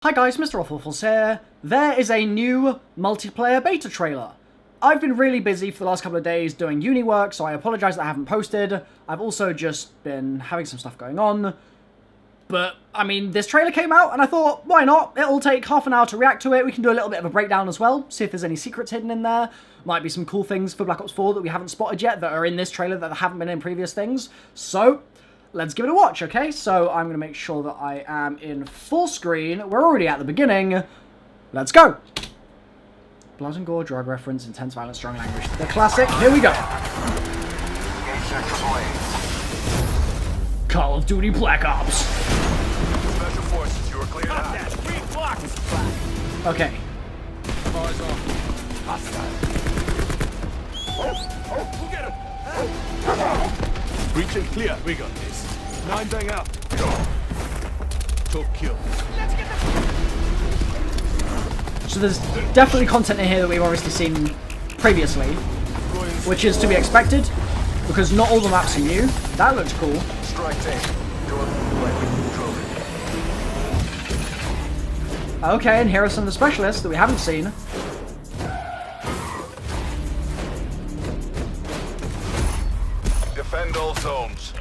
Hi guys, MrRoflWaffles here. There is a new multiplayer beta trailer. I've been really busy for the last couple of days doing uni work, so I apologise that I haven't posted. I've also just been having some stuff going on. But, I mean, this trailer came out and I thought, why not? It'll take half an hour to react to it. We can do a little bit of a breakdown as well, see if there's any secrets hidden in there. Might be some cool things for Black Ops 4 that we haven't spotted yet that are in this trailer that haven't been in previous things. So, let's give it a watch, okay? So I'm going to make sure that I am in full screen. We're already at the beginning. Let's go. Blood and gore, drug reference, intense violence, strong language. The classic. Here we go. Call of Duty Black Ops. Special forces, you are cleared out. Okay. Cars off. Hostile. We'll get him. Breach and clear. We got this. 9 bang out. Top kill. Let's get So there's definitely content in here that we've obviously seen previously, which is to be expected, because not all the maps are new. That looks cool. Strike team. Control. Okay, and here are some of the specialists that we haven't seen. Defend all zones.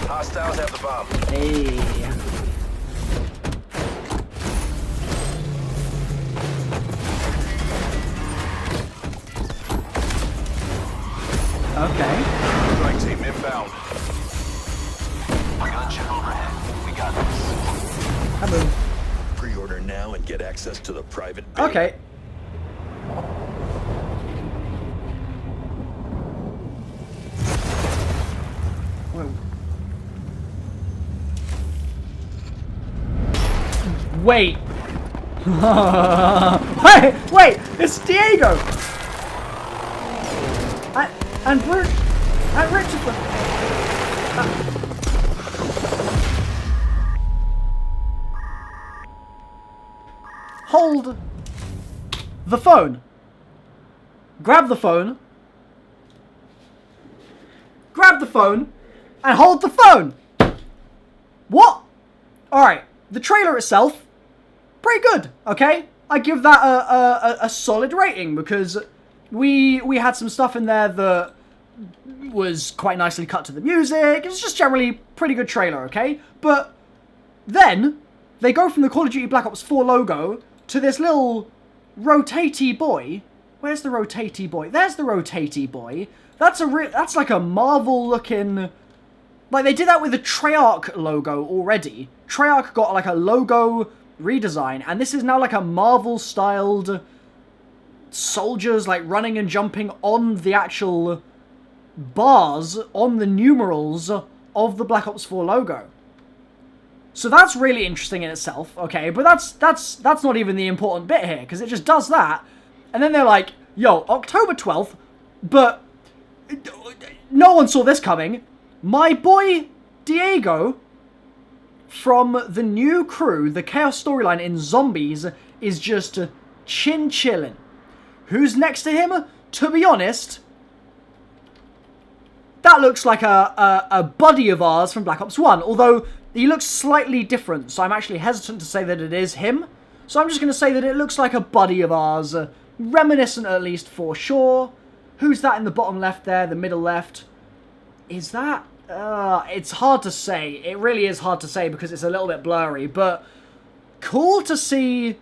Hostiles have the bomb. Hey. Okay. Strike team inbound. Gunship overhead. We got this. I move. Pre-order now and get access to the private beta. Okay. Whoa. Wait. wait, it's Diego. And Richard. Hold the phone. Grab the phone. Grab the phone and hold the phone. What? Alright, the trailer itself, pretty good, okay? I give that a solid rating because we had some stuff in there that was quite nicely cut to the music. It was just generally pretty good trailer, okay? But then they go from the Call of Duty Black Ops 4 logo to this little rotatey boy. Where's the rotatey boy? There's the rotatey boy. That's like a Marvel looking. Like they did that with the Treyarch logo already. Treyarch got like a logo redesign, and this is now like a Marvel styled soldiers like running and jumping on the actual bars, on the numerals of the Black Ops 4 logo. So that's really interesting in itself, okay, but that's not even the important bit here, because it just does that, and then they're like, yo, October 12th, but no one saw this coming. My boy Diego from the new crew, the Chaos storyline in Zombies, is just chin-chillin'. Who's next to him? To be honest, that looks like a buddy of ours from Black Ops 1, although he looks slightly different, so I'm actually hesitant to say that it is him. So I'm just going to say that it looks like a buddy of ours, reminiscent at least for sure. Who's that in the bottom left there, the middle left? Is that? It's hard to say. It really is hard to say because it's a little bit blurry, but cool to see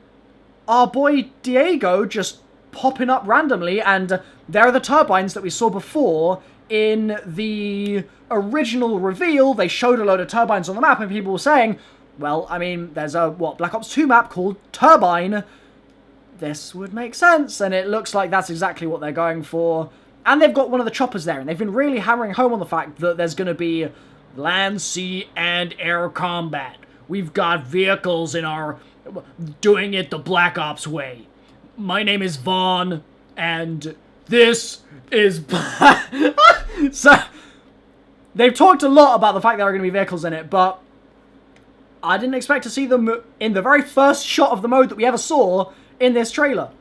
our boy Diego just popping up randomly, and there are the turbines that we saw before in the original reveal. They showed a load of turbines on the map, and people were saying, well, I mean, there's a, Black Ops 2 map called Turbine. This would make sense, and it looks like that's exactly what they're going for. And they've got one of the choppers there, and they've been really hammering home on the fact that there's going to be land, sea, and air combat. We've got vehicles in our... doing it the Black Ops way. My name is Vaughn, and this is... So, they've talked a lot about the fact there are going to be vehicles in it, but I didn't expect to see them in the very first shot of the mode that we ever saw in this trailer.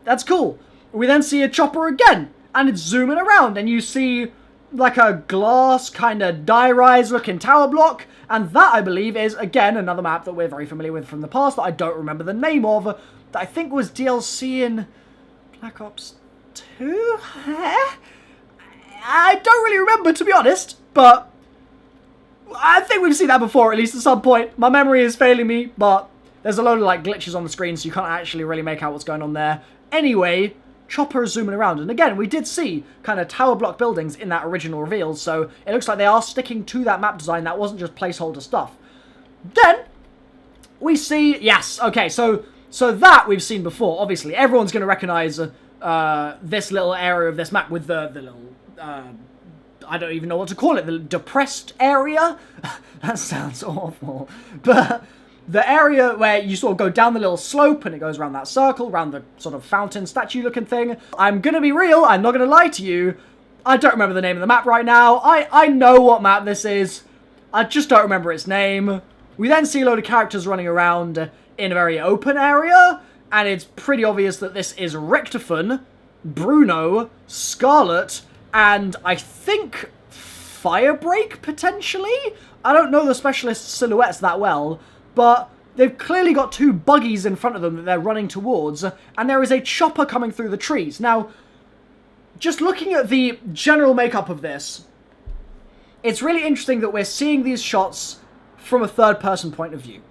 That's cool. We then see a chopper again, and it's zooming around, and you see like a glass kind of die-rise looking tower block. And that, I believe, is, again, another map that we're very familiar with from the past that I don't remember the name of, that I think was DLC in Black Ops 2? I don't really remember, to be honest, but I think we've seen that before, at least at some point. My memory is failing me, but there's a load of, like, glitches on the screen, so you can't actually really make out what's going on there. Anyway, Chopper is zooming around, and again, we did see kind of tower block buildings in that original reveal, so it looks like they are sticking to that map design. That wasn't just placeholder stuff. Then, we see, yes, okay, so that we've seen before, obviously. Everyone's going to recognize this little area of this map with the little, I don't even know what to call it, the depressed area? That sounds awful. But the area where you sort of go down the little slope and it goes around that circle, around the sort of fountain statue looking thing. I'm going to be real, I'm not going to lie to you. I don't remember the name of the map right now. I know what map this is. I just don't remember its name. We then see a load of characters running around in a very open area. And it's pretty obvious that this is Richtofen, Bruno, Scarlet, and I think Firebreak, potentially? I don't know the specialist silhouettes that well. But they've clearly got two buggies in front of them that they're running towards, and there is a chopper coming through the trees. Now, just looking at the general makeup of this, it's really interesting that we're seeing these shots from a third-person point of view.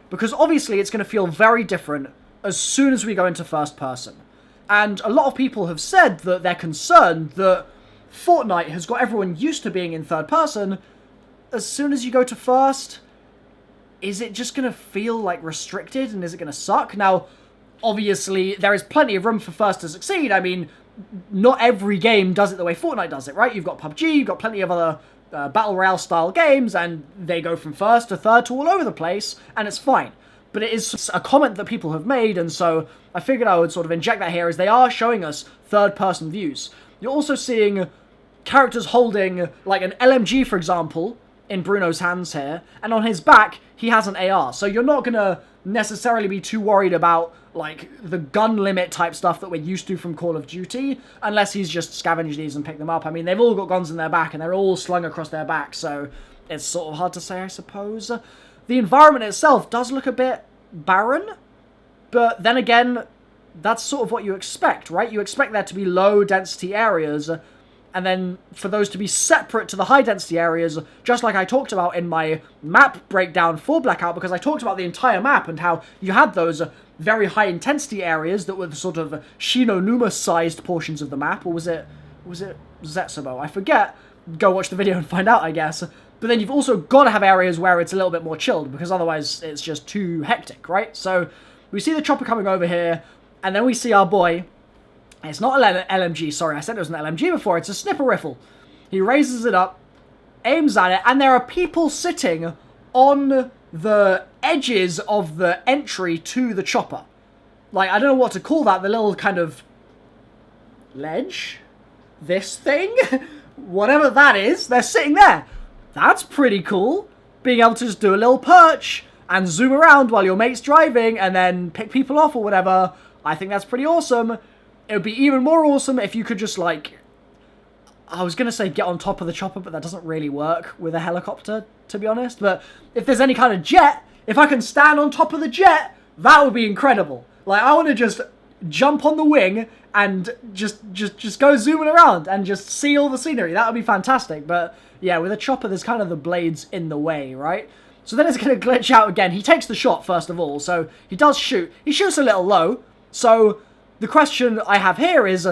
Because obviously it's going to feel very different as soon as we go into first person. And a lot of people have said that they're concerned that Fortnite has got everyone used to being in third person. As soon as you go to first, is it just going to feel, like, restricted, and is it going to suck? Now, obviously, there is plenty of room for first to succeed. I mean, not every game does it the way Fortnite does it, right? You've got PUBG, you've got plenty of other Battle Royale-style games, and they go from first to third to all over the place, and it's fine. But it is a comment that people have made, and so I figured I would sort of inject that here, as they are showing us third-person views. You're also seeing characters holding, like, an LMG, for example, in Bruno's hands here, and on his back, he has an AR. So you're not going to necessarily be too worried about, like, the gun limit type stuff that we're used to from Call of Duty, unless he's just scavenged these and picked them up. I mean, they've all got guns in their back, and they're all slung across their back, so it's sort of hard to say, I suppose. The environment itself does look a bit barren, but then again, that's sort of what you expect, right? You expect there to be low-density areas, and then for those to be separate to the high-density areas, just like I talked about in my map breakdown for Blackout, because I talked about the entire map and how you had those very high-intensity areas that were the sort of Shinonuma-sized portions of the map, or was it Zetsubo? I forget. Go watch the video and find out, I guess. But then you've also got to have areas where it's a little bit more chilled, because otherwise it's just too hectic, right? So we see the chopper coming over here, and then we see our boy. It's not an LMG, sorry, I said it was an LMG before, it's a sniper rifle. He raises it up, aims at it, and there are people sitting on the edges of the entry to the chopper. Like, I don't know what to call that, the little kind of ledge? This thing? Whatever that is, they're sitting there. That's pretty cool. Being able to just do a little perch and zoom around while your mate's driving and then pick people off or whatever. I think that's pretty awesome. It would be even more awesome if you could just, like, I was going to say get on top of the chopper, but that doesn't really work with a helicopter, to be honest. But if there's any kind of jet, if I can stand on top of the jet, that would be incredible. Like, I want to just jump on the wing and just go zooming around and just see all the scenery. That would be fantastic. But, yeah, with a chopper, there's kind of the blades in the way, right? So then it's going to glitch out again. He takes the shot, first of all, so he does shoot. He shoots a little low, so the question I have here is,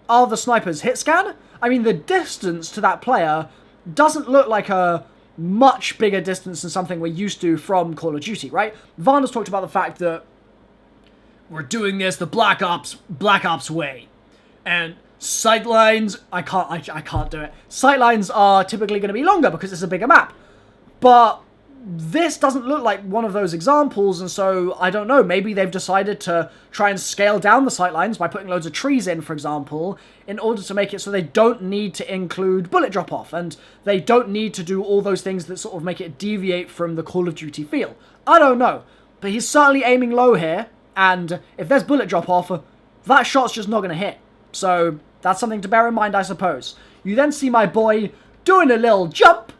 are the snipers hit scan? I mean, the distance to that player doesn't look like a much bigger distance than something we're used to from Call of Duty, right? Varna's talked about the fact that we're doing this the Black Ops way. And sightlines, I can't do it. Sightlines are typically going to be longer because it's a bigger map. But this doesn't look like one of those examples, and so, I don't know, maybe they've decided to try and scale down the sightlines by putting loads of trees in, for example, in order to make it so they don't need to include bullet drop-off, and they don't need to do all those things that sort of make it deviate from the Call of Duty feel. I don't know, but he's certainly aiming low here, and if there's bullet drop-off, that shot's just not going to hit. So that's something to bear in mind, I suppose. You then see my boy doing a little jump,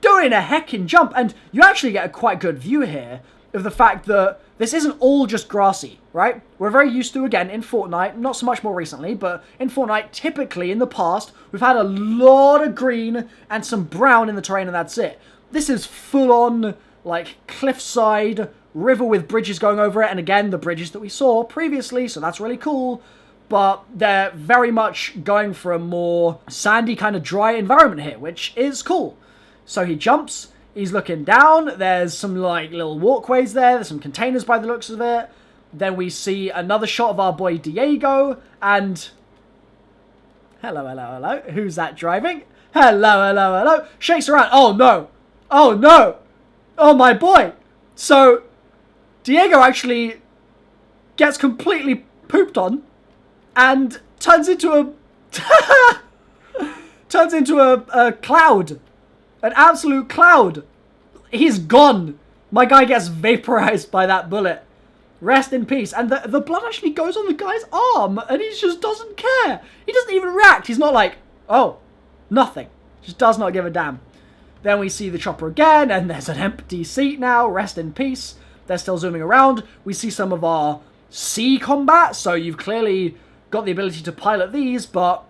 doing a heckin' jump, and you actually get a quite good view here of the fact that this isn't all just grassy, right? We're very used to, again, in Fortnite, not so much more recently, but in Fortnite, typically in the past, we've had a lot of green and some brown in the terrain, and that's it. This is full-on, like, cliffside, river with bridges going over it, and again, the bridges that we saw previously, so that's really cool, but they're very much going for a more sandy, kind of dry environment here, which is cool. So he jumps, he's looking down, there's some, like, little walkways there, there's some containers by the looks of it. Then we see another shot of our boy Diego, and... Hello, hello, hello. Who's that driving? Hello, hello, hello. Shakes around. Oh, no. Oh, no. Oh, my boy. So, Diego actually gets completely pooped on, and turns into a... turns into a cloud. An absolute cloud. He's gone. My guy gets vaporized by that bullet. Rest in peace. And the blood actually goes on the guy's arm, and he just doesn't care. He doesn't even react. He's not like, oh, nothing. Just does not give a damn. Then we see the chopper again, and there's an empty seat now. Rest in peace. They're still zooming around. We see some of our sea combat, so you've clearly got the ability to pilot these, but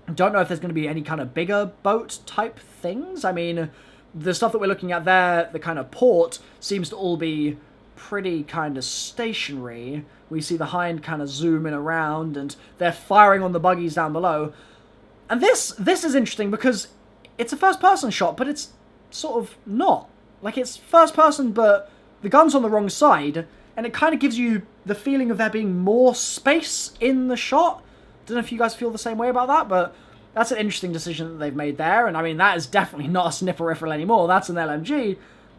I don't know if there's going to be any kind of bigger boat type things. I mean, the stuff that we're looking at there, the kind of port, seems to all be pretty kind of stationary. We see the Hind kind of zooming around, and they're firing on the buggies down below. And this is interesting because it's a first-person shot, but it's sort of not. Like, it's first-person, but the gun's on the wrong side, and it kind of gives you the feeling of there being more space in the shot. Don't know if you guys feel the same way about that, but that's an interesting decision that they've made there. And I mean, that is definitely not a snipper rifle anymore. That's an LMG.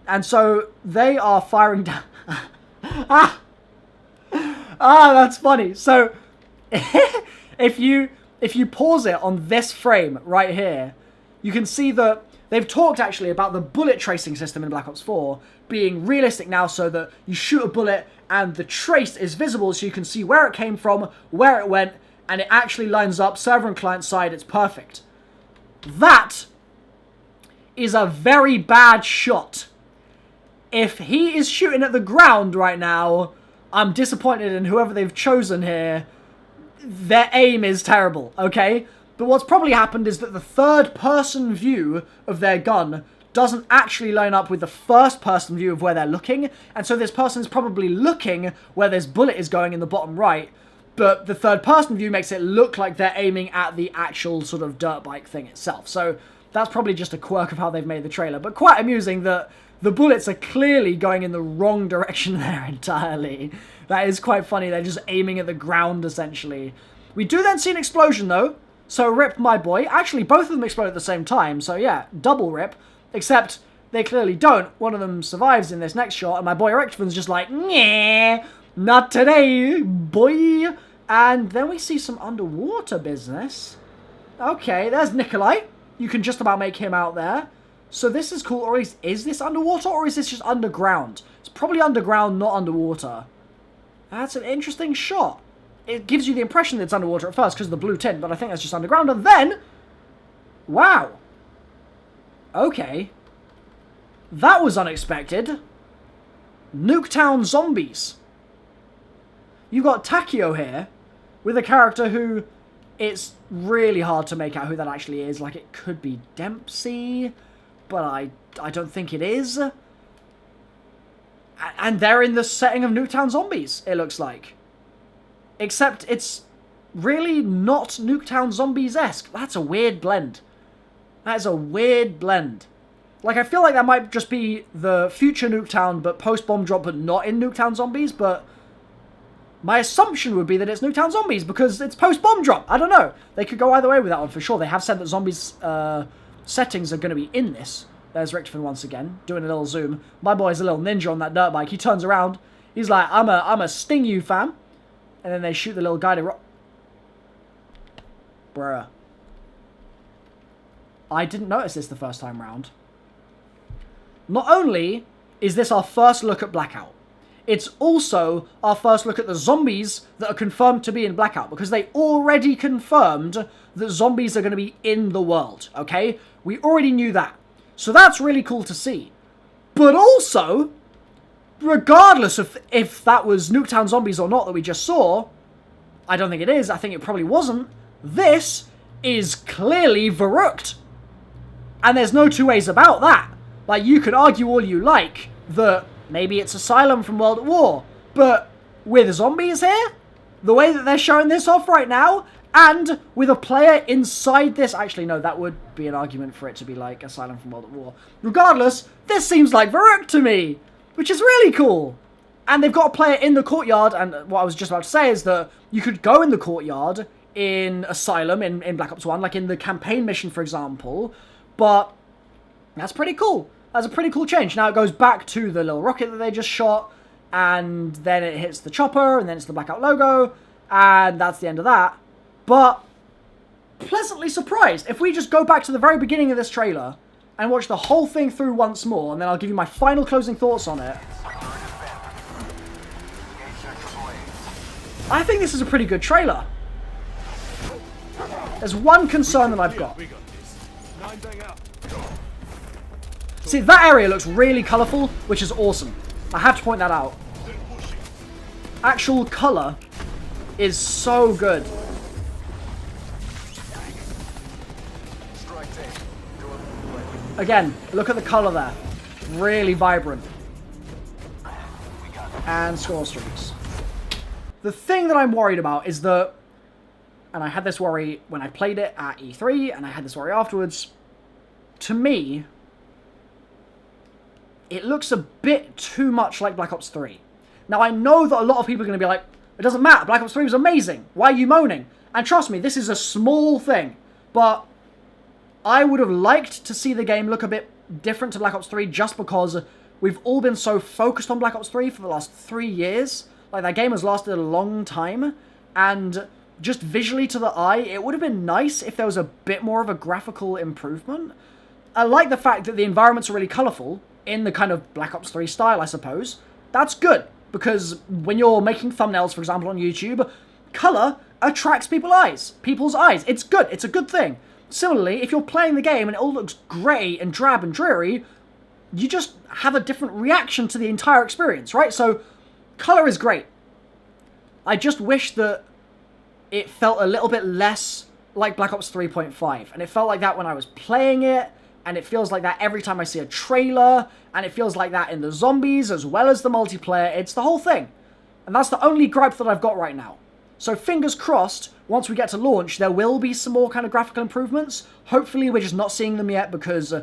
And so they are firing down. That's funny. So if you pause it on this frame right here, you can see that they've talked actually about the bullet tracing system in Black Ops 4 being realistic now, so that you shoot a bullet and the trace is visible, so you can see where it came from, where it went, and it actually lines up server and client side. It's perfect. That is a very bad shot. If he is shooting at the ground right now, I'm disappointed in whoever they've chosen here. Their aim is terrible, okay? But what's probably happened is that the third-person view of their gun doesn't actually line up with the first-person view of where they're looking, and so this person is probably looking where this bullet is going in the bottom right, but the third-person view makes it look like they're aiming at the actual sort of dirt bike thing itself. So that's probably just a quirk of how they've made the trailer, but quite amusing that the bullets are clearly going in the wrong direction there entirely. That is quite funny. They're just aiming at the ground, essentially. We do then see an explosion, though. So rip my boy. Actually, both of them explode at the same time. So yeah, double rip. Except they clearly don't. One of them survives in this next shot, and my boy Erectman's just like, nah, not today, boy. And then we see some underwater business. Okay, there's Nikolai. You can just about make him out there. So this is cool. Or is this underwater, or is this just underground? It's probably underground, not underwater. That's an interesting shot. It gives you the impression that it's underwater at first because of the blue tint, but I think that's just underground. And then, wow. Okay. That was unexpected. Nuketown zombies. You got Takio here with a character who it's really hard to make out who that actually is. Like, it could be Dempsey, but I don't think it is. And they're in the setting of Nuketown Zombies, it looks like. Except it's really not Nuketown Zombies-esque. That's a weird blend. That is a weird blend. Like, I feel like that might just be the future Nuketown, but post-bomb drop, but not in Nuketown Zombies, but my assumption would be that it's Nuketown Zombies, because it's post-bomb drop. I don't know. They could go either way with that one, for sure. They have said that Zombies settings are going to be in this. There's Richtofen once again, doing a little zoom. My boy's a little ninja on that dirt bike. He turns around. He's like, I'm a sting you, fam. And then they shoot the little guided rock. Bruh. I didn't notice this the first time round. Not only is this our first look at Blackout, it's also our first look at the zombies that are confirmed to be in Blackout, because they already confirmed that zombies are going to be in the world, okay? We already knew that. So that's really cool to see. But also, regardless of if that was Nuketown Zombies or not that we just saw, I don't think it is, I think it probably wasn't, this is clearly Verrückt. And there's no two ways about that. Like, you could argue all you like that maybe it's Asylum from World at War, but with zombies here, the way that they're showing this off right now, and with a player inside this... Actually, no, that would be an argument for it to be like Asylum from World at War. Regardless, this seems like Verrückt to me, which is really cool. And they've got a player in the courtyard, and what I was just about to say is that you could go in the courtyard in Asylum, in Black Ops 1, like in the campaign mission, for example, but that's pretty cool. That's a pretty cool change. Now it goes back to the little rocket that they just shot, and then it hits the chopper, and then it's the Blackout logo, and that's the end of that. But pleasantly surprised. If we just go back to the very beginning of this trailer and watch the whole thing through once more, and then I'll give you my final closing thoughts on it. I think this is a pretty good trailer. There's one concern that I've got. See, that area looks really colourful, which is awesome. I have to point that out. Actual colour is so good. Again, look at the colour there. Really vibrant. And score streaks. The thing that I'm worried about is that, and I had this worry when I played it at E3, and I had this worry afterwards, to me, it looks a bit too much like Black Ops 3. Now, I know that a lot of people are going to be like, it doesn't matter, Black Ops 3 was amazing, why are you moaning? And trust me, this is a small thing, but I would have liked to see the game look a bit different to Black Ops 3 just because we've all been so focused on Black Ops 3 for the last 3 years. Like, that game has lasted a long time, and just visually to the eye, it would have been nice if there was a bit more of a graphical improvement. I like the fact that the environments are really colourful, in the kind of Black Ops 3 style, I suppose. That's good, because when you're making thumbnails, for example, on YouTube, colour attracts people's eyes. It's good. It's a good thing. Similarly, if you're playing the game and it all looks grey and drab and dreary, you just have a different reaction to the entire experience, right? So, colour is great. I just wish that it felt a little bit less like Black Ops 3.5. And it felt like that when I was playing it, and it feels like that every time I see a trailer, and it feels like that in the zombies as well as the multiplayer. It's the whole thing. And that's the only gripe that I've got right now. So fingers crossed, once we get to launch, there will be some more kind of graphical improvements. Hopefully we're just not seeing them yet because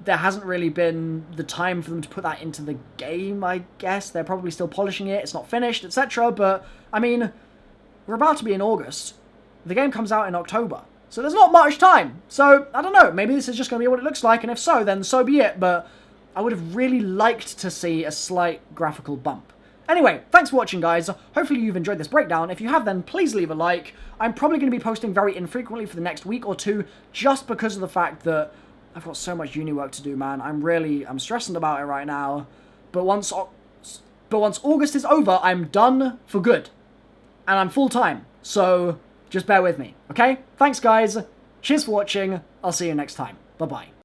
there hasn't really been the time for them to put that into the game, I guess. They're probably still polishing it, it's not finished, etc. But, I mean, we're about to be in August. The game comes out in October. So there's not much time. So, I don't know, maybe this is just going to be what it looks like, and if so, then so be it. But I would have really liked to see a slight graphical bump. Anyway, thanks for watching, guys. Hopefully you've enjoyed this breakdown. If you have, then please leave a like. I'm probably going to be posting very infrequently for the next week or two, just because of the fact that I've got so much uni work to do, man. I'm stressing about it right now. But once August is over, I'm done for good. And I'm full-time. So, just bear with me, okay? Thanks, guys. Cheers for watching. I'll see you next time. Bye-bye.